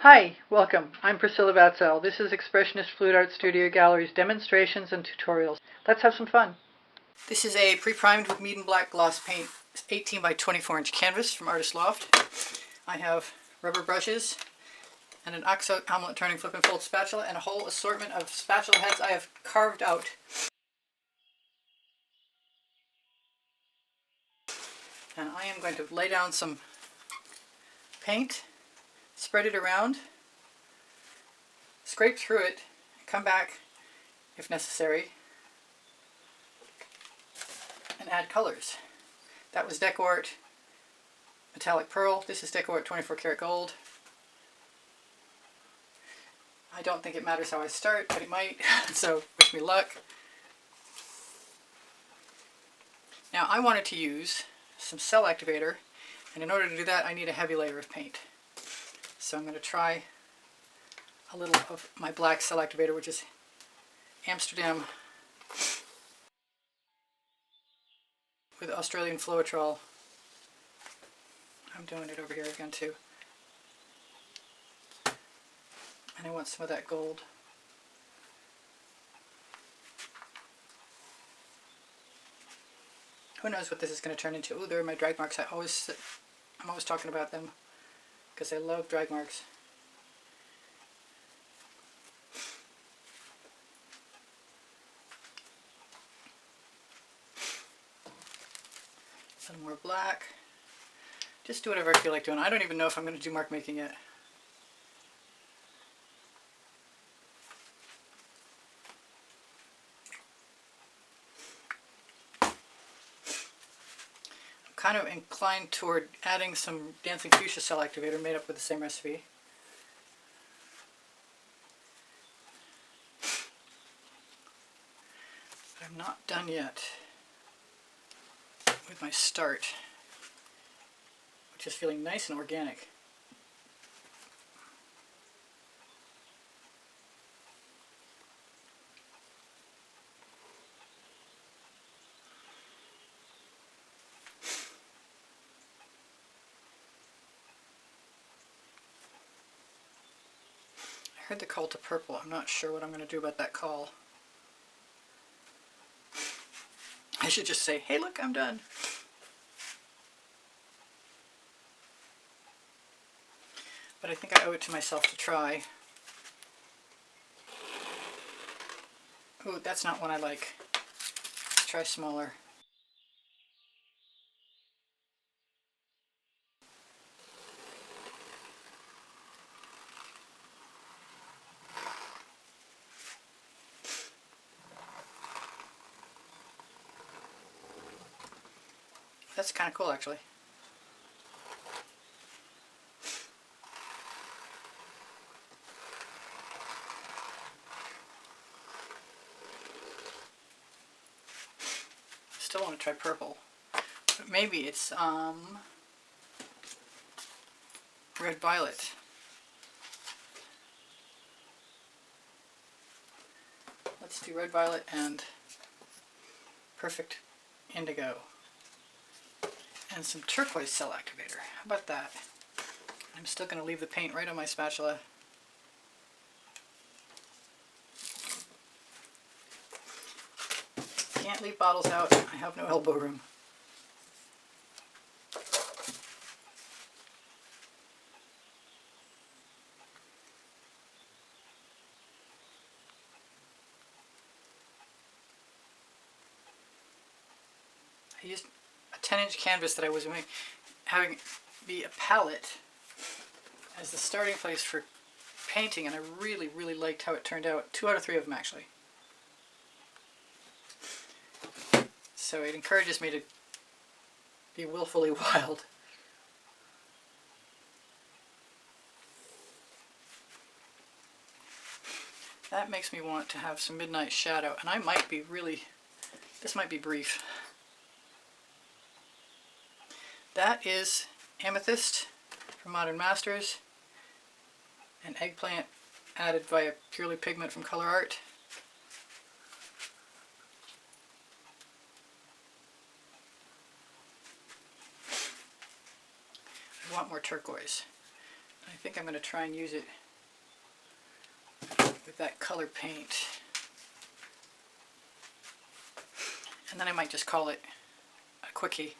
Hi, welcome. I'm Priscilla Batzell. This is Expressionist Fluid Art Studio Gallery's demonstrations and tutorials. Let's have some fun. This is a pre-primed with Mead and Black gloss paint 18 by 24 inch canvas from Artist Loft. I have rubber brushes and an OXO omelet turning flip and fold spatula and a whole assortment of spatula heads I have carved out. And I am going to lay down some paint, spread it around, scrape through it, come back if necessary, and add colors. That was Decort Metallic Pearl. This is Decort 24 Karat Gold. I don't think it matters how I start, but it might, so wish me luck. Now I wanted to use some cell activator, and in order to do that I need a heavy layer of paint. So I'm going to try a little of my black cell activator, which is Amsterdam with Australian Floetrol. I'm doing it over here again too. And I want some of that gold. Who knows what this is going to turn into? Oh, there are my drag marks. I'm always talking about them because I love drag marks. A little more black. Just do whatever I feel like doing. I don't even know if I'm going to do mark making yet. I'm kind of inclined toward adding some Dancing Fuchsia cell activator made up with the same recipe. But I'm not done yet with my start, which is feeling nice and organic. I heard the call to purple. I'm not sure what I'm going to do about that call. I should just say, hey look, I'm done. But I think I owe it to myself to try. Ooh, that's not one I like. Let's try smaller. That's kind of cool, actually. Still want to try purple, but maybe it's red violet. Let's do red violet and perfect indigo. And some turquoise cell activator. How about that? I'm still going to leave the paint right on my spatula. Can't leave bottles out. I have no elbow room. I used a 10-inch canvas that I was having be a palette as the starting place for painting, and I really, really liked how it turned out. 2 out of 3 of them, actually. So it encourages me to be willfully wild. That makes me want to have some midnight shadow, and I might be really, this might be brief. That is Amethyst from Modern Masters, and Eggplant added via purely pigment from Colourarte. I want more turquoise. I think I'm going to try and use it with that color paint. And then I might just call it a quickie.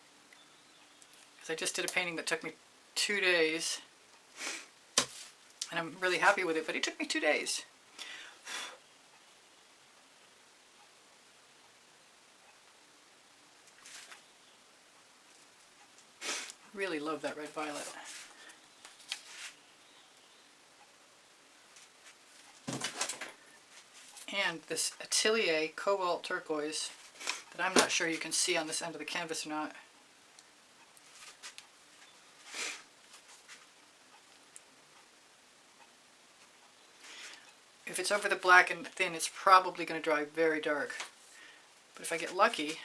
Because I just did a painting that took me 2 days. And I'm really happy with it, but it took me 2 days. Really love that red violet. And this Atelier Cobalt Turquoise that I'm not sure you can see on this end of the canvas or not. If it's over the black and thin, it's probably going to dry very dark. But if I get lucky,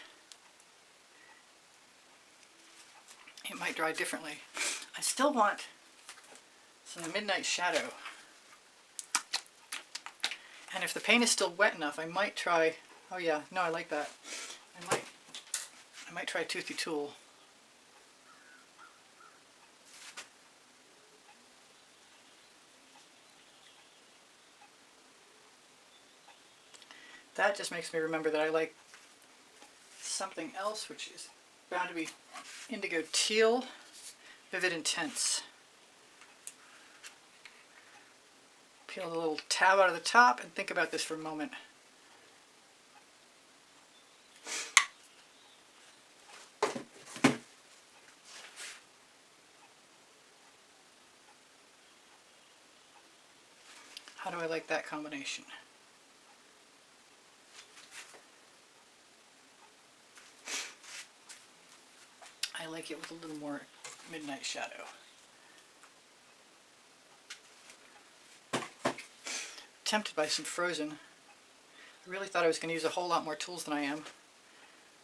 it might dry differently. I still want some midnight shadow. And if the paint is still wet enough, I might try, oh yeah, no, I like that. I might try Toothy Tool. That just makes me remember that I like something else, which is bound to be Indigo Teal, Vivid Intense. Peel the little tab out of the top and think about this for a moment. How do I like that combination? I like it with a little more midnight shadow. Tempted by some frozen. I really thought I was going to use a whole lot more tools than I am,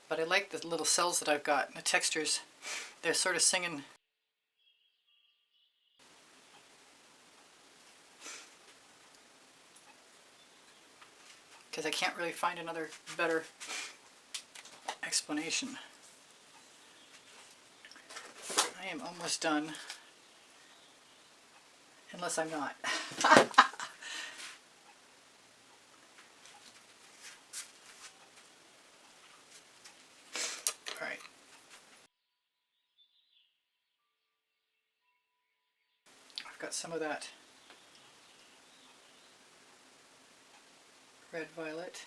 but I like the little cells that I've got and the textures. They're sort of singing. Because I can't really find another better explanation. I am almost done, unless I'm not. Alright. I've got some of that red violet.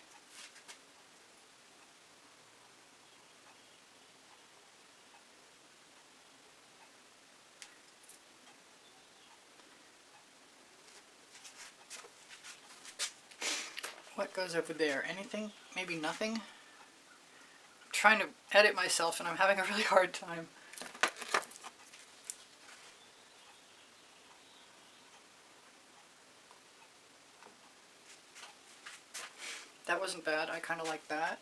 What goes over there? Anything? Maybe nothing? I'm trying to edit myself and I'm having a really hard time. That wasn't bad. I kind of like that.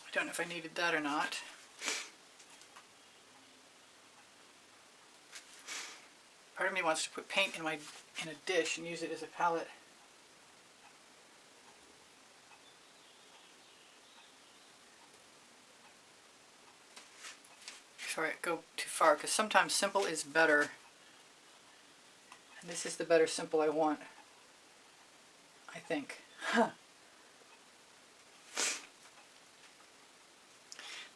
I don't know if I needed that or not. Part of me wants to put paint in a dish and use it as a palette. Before I go too far, because sometimes simple is better. And this is the better simple I want, I think.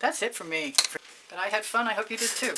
That's it for me. But I had fun. I hope you did too.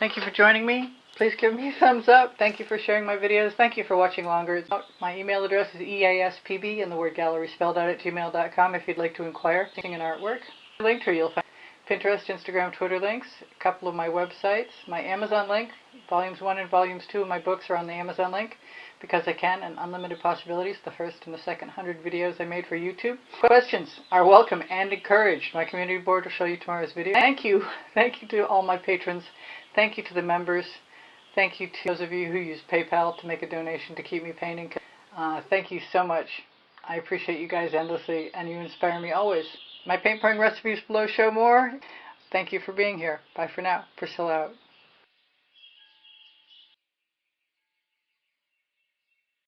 Thank you for joining me. Please give me a thumbs up. Thank you for sharing my videos. Thank you for watching longer. My email address is easpb and the word gallery spelled out at gmail.com if you'd like to inquire in artwork. Linked here you'll find Pinterest, Instagram, Twitter links, a couple of my websites, my Amazon link. Volumes 1 and Volumes 2 of my books are on the Amazon link. because I can, and unlimited possibilities, the first and the second 100 videos I made for YouTube. Questions are welcome and encouraged. My community board will show you tomorrow's video. Thank you. Thank you to all my patrons. Thank you to the members. Thank you to those of you who use PayPal to make a donation to keep me painting. Thank you so much. I appreciate you guys endlessly, and you inspire me always. My paint pouring recipes below show more. Thank you for being here. Bye for now. Priscilla out.